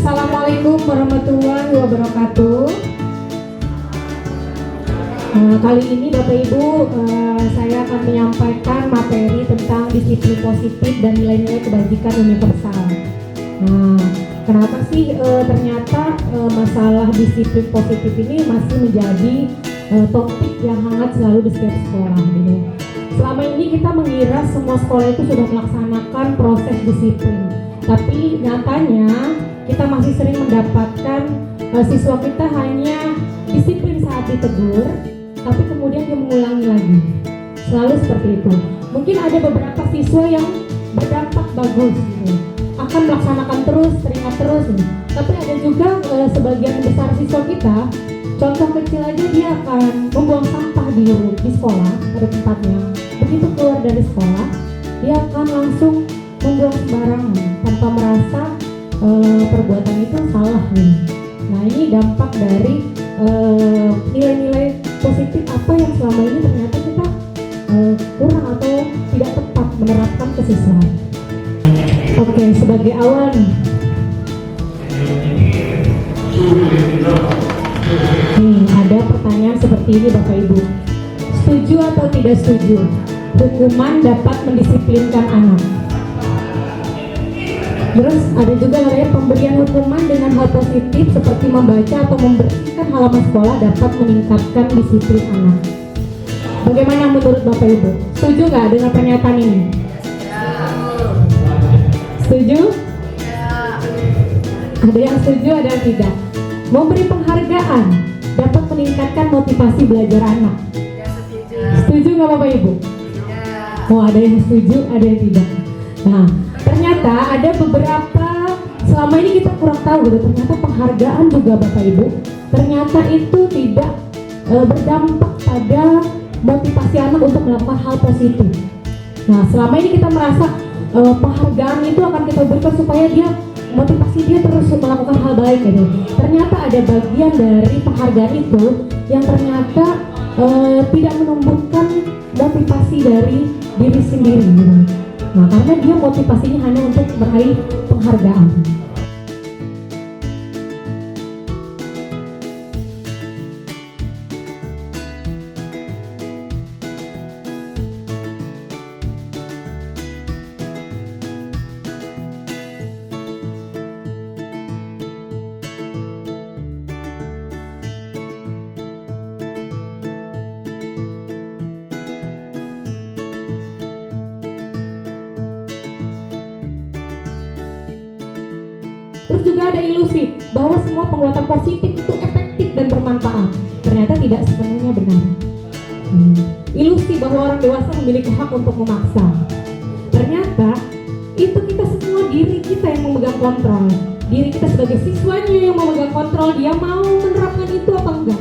Assalamualaikum warahmatullahi wabarakatuh. Kali ini Bapak Ibu, saya akan menyampaikan materi tentang disiplin positif dan nilai-nilai kebajikan universal. Kenapa sih ternyata masalah disiplin positif ini masih menjadi topik yang hangat selalu di setiap sekolah gitu. Selama ini kita mengira semua sekolah itu sudah melaksanakan proses disiplin, tapi nyatanya kita masih sering mendapatkan siswa kita hanya disiplin saat ditegur, tapi kemudian dia mengulangi lagi. Selalu seperti itu. Mungkin ada beberapa siswa yang berdampak bagus gitu, akan melaksanakan terus, teringat terus gitu. Tapi ada juga sebagian besar siswa kita, contoh kecil aja, dia akan membuang sampah di sekolah pada tempatnya. Begitu keluar dari sekolah, dia akan langsung membuang sembarangan tanpa merasa perbuatan itu salah nih. Nah, ini dampak dari nilai-nilai positif apa yang selama ini ternyata kita kurang atau tidak tepat menerapkan ke siswa. Oke, sebagai awal nih, ada pertanyaan seperti ini Bapak Ibu. Setuju atau tidak setuju hukuman dapat mendisiplinkan anak? Terus ada juga namanya pemberian hukuman dengan hal positif seperti membaca atau membersihkan halaman sekolah dapat meningkatkan disiplin anak. Bagaimana menurut Bapak Ibu? Setuju nggak dengan pernyataan ini? Setuju? Ada yang setuju, ada yang tidak. Memberi penghargaan dapat meningkatkan motivasi belajar anak. Setuju nggak Bapak Ibu? Oh, ada yang setuju, ada yang tidak. Nah, ternyata ada beberapa, selama ini kita kurang tahu gitu, ternyata penghargaan juga Bapak Ibu ternyata itu tidak berdampak pada motivasi anak untuk melakukan hal positif. Nah, selama ini kita merasa penghargaan itu akan kita berikan supaya dia motivasi dia terus melakukan hal baik gitu. Ternyata ada bagian dari penghargaan itu yang ternyata tidak menumbuhkan motivasi dari diri sendiri gitu. Nah, karena dia motivasinya hanya untuk meraih penghargaan. Terus juga ada ilusi bahwa semua penguatan positif itu efektif dan bermanfaat. Ternyata tidak sepenuhnya benar. Ilusi bahwa orang dewasa memiliki hak untuk memaksa. Ternyata itu kita semua, diri kita yang memegang kontrol. Diri kita sebagai siswanya yang memegang kontrol, dia mau menerapkan itu apa enggak.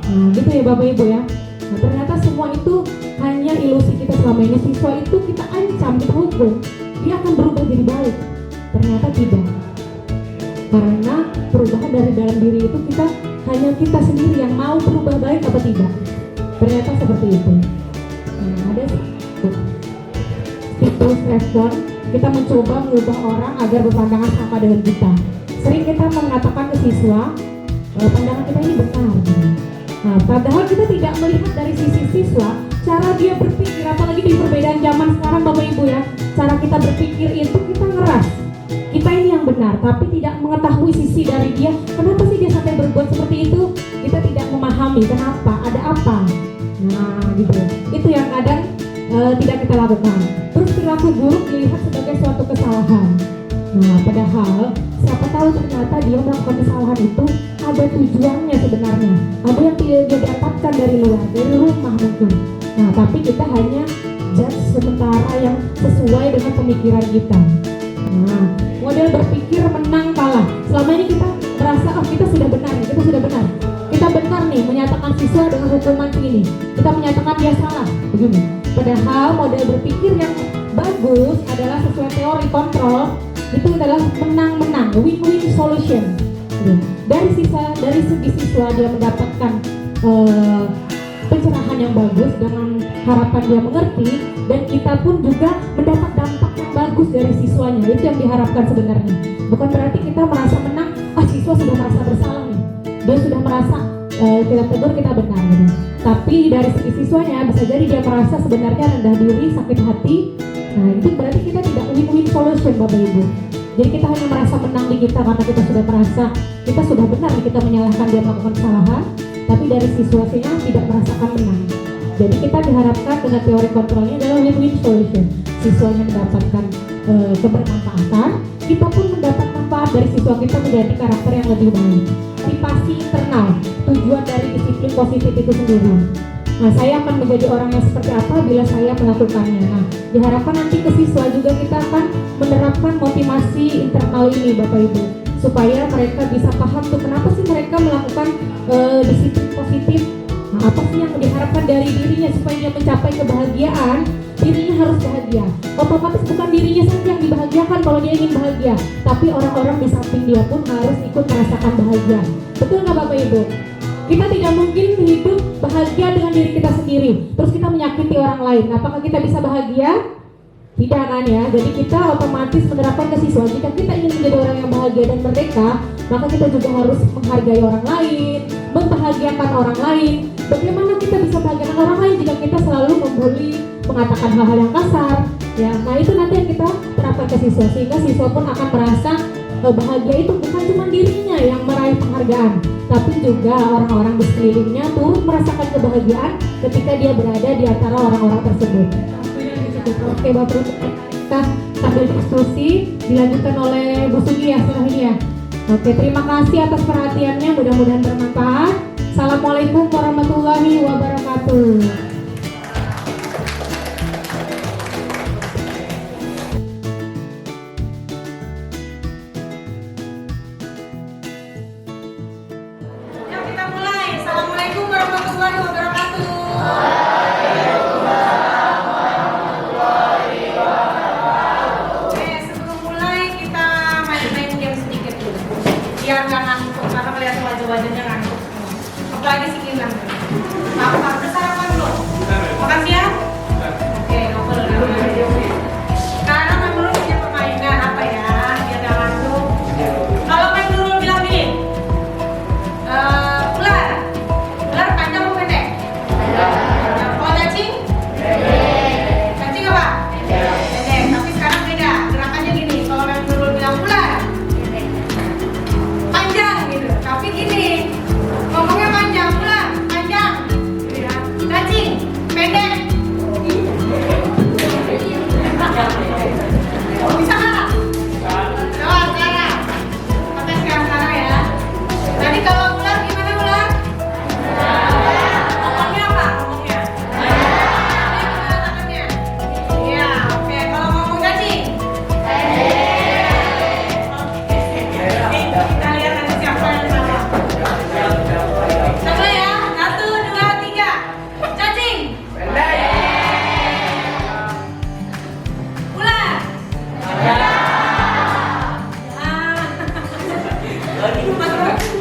Nah, gitu ya Bapak Ibu ya. Nah, ternyata semua itu hanya ilusi kita selama ini. Siswa itu kita ancam, kita hukum, dia akan berubah jadi baik. Ternyata tidak. Karena perubahan dari dalam diri itu hanya kita sendiri yang mau berubah baik apa tidak. Ternyata seperti itu. Ada stimulus respon, kita mencoba mengubah orang agar berpandangan sama dengan kita. Sering kita mengatakan ke siswa, pandangan kita ini benar. Nah, padahal kita tidak melihat dari sisi siswa, cara dia berpikir, apalagi di perbedaan zaman sekarang Bapak Ibu ya. Cara kita berpikir itu kita ngeras. Kita ini yang benar, tapi tidak mengetahui sisi dari dia. Kenapa sih dia sampai berbuat seperti itu? Kita tidak memahami kenapa, ada apa. Nah, gitu. Itu yang kadang tidak kita lakukan. Terus perilaku buruk dilihat sebagai suatu kesalahan. Nah, padahal siapa tahu ternyata dia melakukan kesalahan itu ada tujuannya sebenarnya. Ada yang tidak dia dapatkan dari luar, dari rumah mungkin. Nah, tapi kita hanya judge sementara yang sesuai dengan pemikiran kita. Nah, model berpikir menang kalah. Selama ini kita merasa kita sudah benar nih, kita sudah benar. Kita benar nih menyatakan siswa dengan hukuman ini. Kita menyatakan dia salah, begini. Padahal model berpikir yang bagus adalah sesuai teori kontrol, itu adalah menang-menang, win-win solution. Dari segi siswa dia mendapatkan pencerahan yang bagus dengan harapan dia mengerti, dan kita pun juga mendapat dampak yang bagus dari siswanya. Itu yang diharapkan sebenarnya. Bukan berarti kita merasa menang, siswa sudah merasa bersalah nih, dia sudah merasa kita tegur, kita benar gitu. Tapi dari segi siswanya bisa jadi dia merasa sebenarnya rendah diri, sakit hati. Nah itu berarti kita tidak win-win solution Bapak Ibu. Jadi kita hanya merasa menang di kita karena kita sudah merasa kita sudah benar, kita menyalahkan dia melakukan kesalahan, tapi dari siswanya tidak merasakan menang. Jadi kita diharapkan dengan teori kontrolnya adalah win-win solution. Siswanya mendapatkan kebermanfaatan, kita pun mendapat manfaat dari siswa kita menjadi karakter yang lebih baik. Motivasi internal, tujuan dari disiplin positif itu sendiri. Nah, saya akan menjadi orang yang seperti apa bila saya melakukannya. Nah, diharapkan nanti ke siswa juga kita akan menerapkan motivasi internal ini Bapak Ibu, supaya mereka bisa paham tuh kenapa sih mereka melakukan disiplin positif. Nah, apa sih yang diharapkan dari dirinya supaya dia mencapai kebahagiaan? Dirinya harus bahagia. Otomatis bukan dirinya saja yang dibahagiakan kalau dia ingin bahagia, tapi orang-orang di samping dia pun harus ikut merasakan bahagia. Betul nggak Bapak Ibu? Kita tidak mungkin hidup bahagia dengan diri kita sendiri, terus kita menyakiti orang lain. Apakah kita bisa bahagia? Tidak kan ya. Jadi kita otomatis menerapkan ke siswa, jika kita ingin menjadi orang yang bahagia dan merdeka, maka kita juga harus menghargai orang lain, membahagiakan orang lain. Bagaimana kita bisa bahagiakan orang lain jika kita selalu membuli, mengatakan hal-hal yang kasar ya? Nah itu nanti yang kita terapkan ke siswa, sehingga siswa pun akan merasa bahagia itu bukan cuma dirinya yang meraih penghargaan, tapi juga orang-orang di sekelilingnya turut merasakan kebahagiaan ketika dia berada di antara orang-orang tersebut. Oke Bapak Ibu, kita sambil diskusi dilanjutkan oleh Bu Sugi ya setelah ini ya. Oke, terima kasih atas perhatiannya, mudah-mudahan bermanfaat. Assalamualaikum warahmatullahi wabarakatuh. Biar nggak ngantuk, karena kelihatan wajah-wajahnya ngantuk. Apalagi si Gilang. Apa? Udah sarapan belum? Makan siang? Oke, ngobrol dulu. Sekarang Mas Nurul punya permainan apa ya? Biar nggak ngantuk. Kalau Mas Nurul bilang gini, ular panjang atau pendek? Kalau cacing? Cacing apa? Pendek. Tapi sekarang beda. Gerakannya gini. Kalau Mas Nurul bilang ular, tapi gini, ngomongnya panjang, ular, panjang, cacing, pendek. Bisa nggak? Coba sekarang, pakai sekarang ya. Tadi kalau ular gimana ular? Ngomongnya apa? Ngomongnya? Gimana tangannya? Iya, oke. Kalau ngomong cacing? Kita lihat nanti siapa yang salah. Coba ya, 1, 2, 3. Cacing.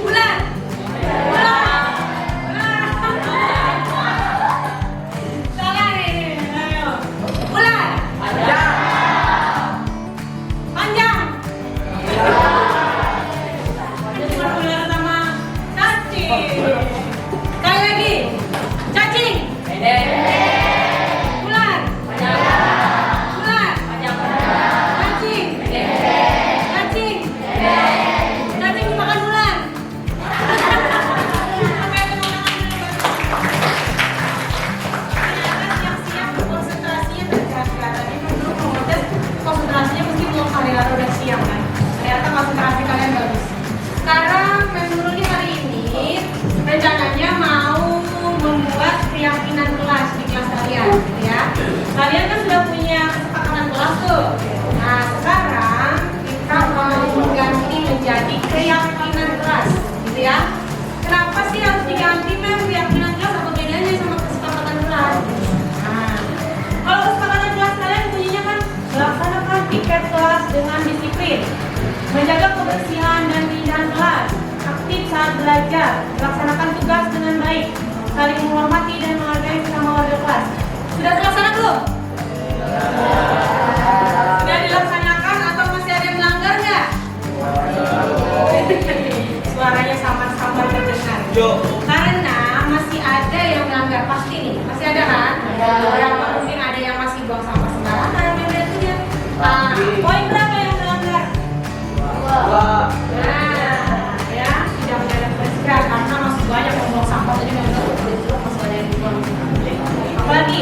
Ular. Ular. Salah nih. Ayo. Ular. Panjang. Cuma ular sama cacing. Sekali lagi. Cacing. Ular. Ular. Cacing. Cacing. Cacing dimakan ular. Oke, teman-teman siap-siap konsentrasinya terjaga. Tadi menurut promotes konsentrasinya mesti belum hari-hari udah siap kan. Ternyata konsentrasi kalian bagus. Sekarang menurut hari ini rencananya mau membuat keyakinan kelas di kelas kalian, gitu ya. Kalian kan sudah punya kesepakatan kelas tuh. Nah sekarang kita mau mengganti menjadi keyakinan kelas, gitu ya. Kenapa sih harus diganti keyakinan kelas? Apa bedanya sama kesepakatan kelas? Nah, kalau kesepakatan kelas kalian bunyinya kan melaksanakan piket kelas dengan disiplin, menjaga kebersihan dan keindahan kelas, aktif saat belajar, melaksanakan tugas dengan baik, saling menghormati dan menghargai sesama warga kelas. Sudah terlaksana belum? Sudah dilaksanakan atau masih ada yang melanggar nggak? Suaranya sama-sama terdengar. Karena masih ada yang melanggar pasti nih, masih ada kan? Beberapa mungkin ada yang masih buang sampah sembarangan, yang itu dia. Poin berapa yang melanggar? Nah, ya tidak mendadak bersedia karena masih banyak yang buang sampah tadi memang masih ada yang buang. Apalagi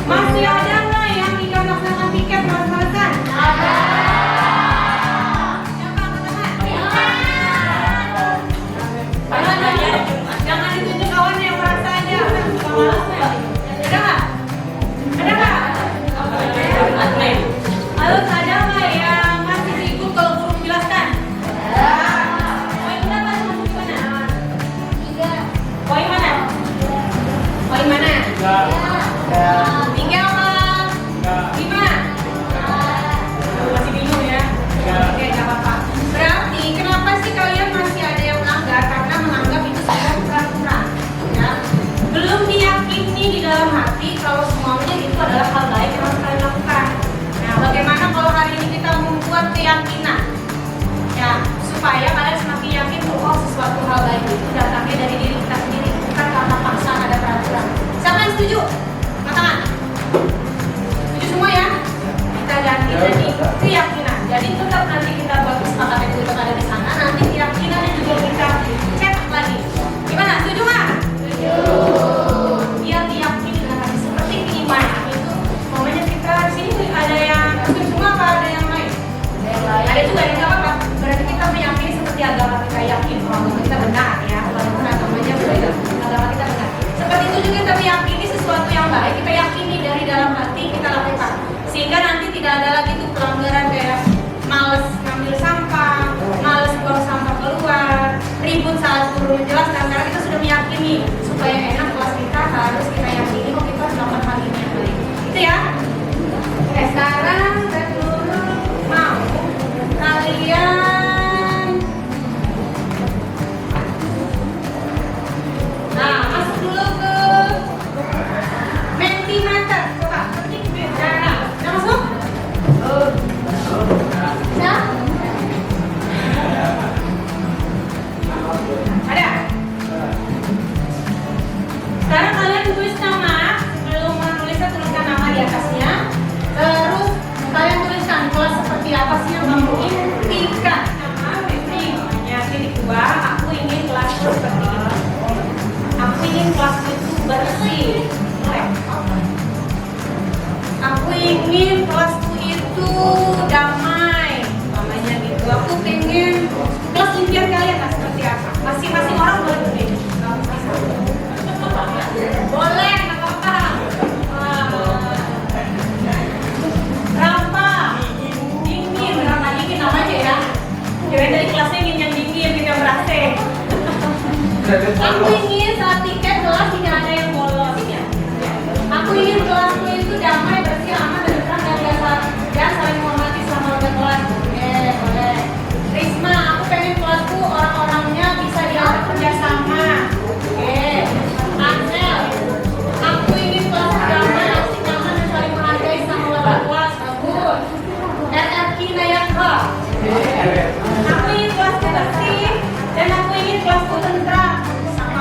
masih ada nggak yang tidak melaksanakan tiket males-malesan? Ada. Jangan ditunjuk kawan yang merasa aja, suka malas ya. Ada nggak? Ada nggak? Lalu ada nggak yang masih ikut kalau guru menjelaskan? Poin berapa masuk mana? 3. Poin mana? Poin mana? 3 apa? 5? Masih bingung ya? Oke, nggak apa-apa. Berarti kenapa sih kalian masih ada yang melanggar? Karena menganggap itu sebuah peraturan, ya. Belum diyakini di dalam hati kalau semuanya itu adalah hal baik yang harus kalian lakukan. Nah, bagaimana kalau hari ini kita membuat keyakinan, ya, supaya kalian semakin yakin bahwa sesuatu hal baik itu datangnya dari diri kita sendiri, bukan karena paksaan ada peraturan. Siapa yang setuju? Katakan. Setuju semua ya? Kita ganti jadi keyakinan. Jadi tetap nanti kita buat kesepakatan itu ada di sana. Nanti keyakinannya juga kita cetak lagi. Gimana? Setuju nggak? Setuju. Biar diyakini dengan hati seperti keimanan itu. Momennya kita di sini ada yang setuju semua apa ada yang lain? Ada juga yang nggak apa-apa. Berarti kita meyakini seperti agama kita yakin bahwa agama kita benar ya. Walaupun agamanya berbeda, agama kita benar. Seperti itu juga kita meyakini sesuatu yang baik. Kita yakini dari dalam hati kita lakukan. Sehingga nanti tidak ada lagi tuh pelanggaran kayak males ngambil sampah, males buang sampah keluar, ribut saat guru menjelaskan. Karena kita sudah meyakini supaya enak kelas kita harus kita yakini kok kita melakukan hal ini yang baik. Itu ya. Oke, sekarang saya dulu mau kalian masuk dulu ke Mentimeter. Coba ketik Mentimeter. Udah masuk? Sudah? Ada? Sekarang kalian tulis nama. Belum menulisnya, tuliskan nama di atasnya. Terus kalian tuliskan kelas seperti apa sih yang kamu impikan. Nama ya, titik 2. Aku ingin kelasku seperti ini. Aku ingin kelasku itu bersih. Aku ingin kelasku itu damai, namanya gitu. Aku pengen kelas impian kalian lah seperti apa. Masing-masing orang boleh tulis. Boleh, nggak apa-apa. Berapa? Dingin, berapa dingin namanya ya? Kirain dari kelasnya ingin yang dingin, tidak berasa. Aku ingin saat tiket kelas tidak ada yang bolos. Aku ingin kelasku itu damai, bersih, aman, dan terang, dan biasa dan saling menghormati selama udah kelas. Oke, boleh. Risma, aku pengen kelasku orang-orangnya bisa diajak kerjasama. Oke. Ansel, aku ingin kelasku damai, asik, aman, dan saling menghargai sama wali kelas. Bagus. RRQ Nayakha. Aku ingin kelasku bersih dan aku ingin kelasku tentram. Sama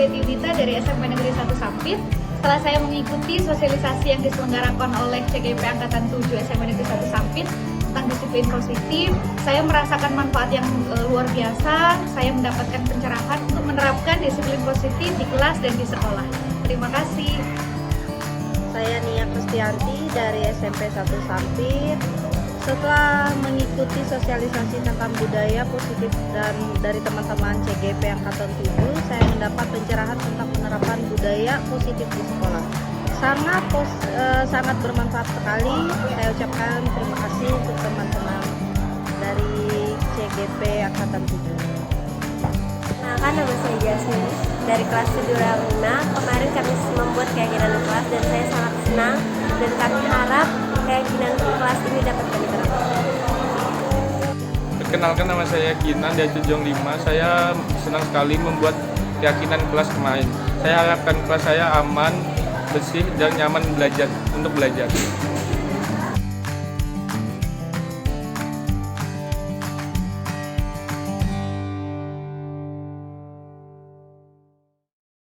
Siti Yunita dari SMP Negeri 1 Sampit. Setelah saya mengikuti sosialisasi yang diselenggarakan oleh CGP Angkatan 7 SMP Negeri 1 Sampit tentang disiplin positif, saya merasakan manfaat yang luar biasa. Saya mendapatkan pencerahan untuk menerapkan disiplin positif di kelas dan di sekolah. Terima kasih. Saya Nia Kristianti dari SMP 1 Sampit. Setelah mengikuti sosialisasi tentang budaya positif dan dari teman-teman CGP Angkatan 7, saya mendapat pencerahan tentang penerapan budaya positif di sekolah. Sangat bermanfaat sekali. Saya ucapkan terima kasih untuk teman-teman dari CGP Angkatan 7. Perkenalkan, nama saya Jasmine dari kelas 7 Kemarin kami membuat keyakinan di kelas dan saya sangat senang dan kami harap keyakinan di kelas ini dapat kami terapkan. Perkenalkan, nama saya Kinan dari 75. Saya senang sekali membuat keyakinan kelas kemarin. Saya harapkan kelas saya aman, bersih, dan nyaman untuk belajar.